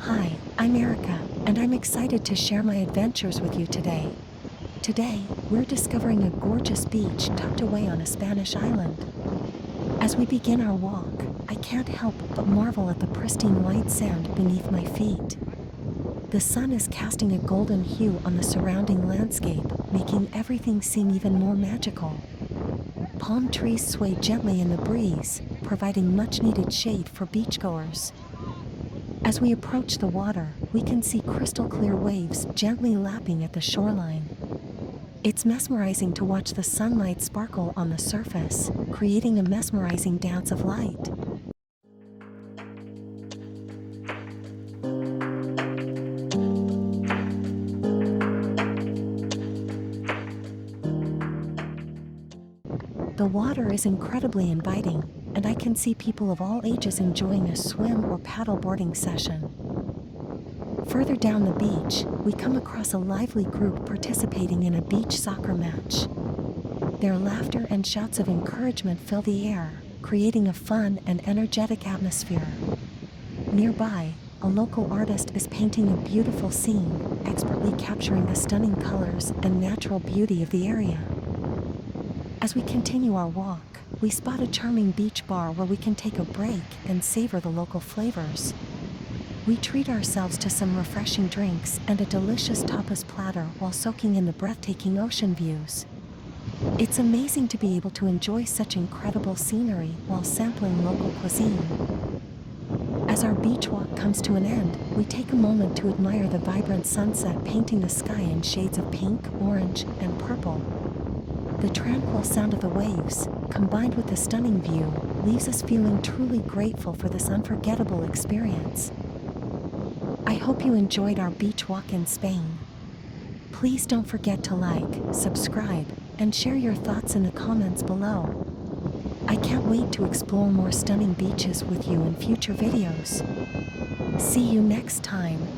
Hi, I'm Erica, and I'm excited to share my adventures with you today. Today, we're discovering a gorgeous beach tucked away on a Spanish island. As we begin our walk, I can't help but marvel at the pristine white sand beneath my feet. The sun is casting a golden hue on the surrounding landscape, making everything seem even more magical. Palm trees sway gently in the breeze, providing much-needed shade for beachgoers. As we approach the water, we can see crystal-clear waves gently lapping at the shoreline. It's mesmerizing to watch the sunlight sparkle on the surface, creating a mesmerizing dance of light. The water is incredibly inviting, and I can see people of all ages enjoying a swim or paddleboarding session. Further down the beach, we come across a lively group participating in a beach soccer match. Their laughter and shouts of encouragement fill the air, creating a fun and energetic atmosphere. Nearby, a local artist is painting a beautiful scene, expertly capturing the stunning colors and natural beauty of the area. As we continue our walk, we spot a charming beach bar where we can take a break and savor the local flavors. We treat ourselves to some refreshing drinks and a delicious tapas platter while soaking in the breathtaking ocean views. It's amazing to be able to enjoy such incredible scenery while sampling local cuisine. As our beach walk comes to an end, we take a moment to admire the vibrant sunset painting the sky in shades of pink, orange, and purple. The tranquil sound of the waves, combined with the stunning view, leaves us feeling truly grateful for this unforgettable experience. I hope you enjoyed our beach walk in Spain. Please don't forget to like, subscribe, and share your thoughts in the comments below. I can't wait to explore more stunning beaches with you in future videos. See you next time.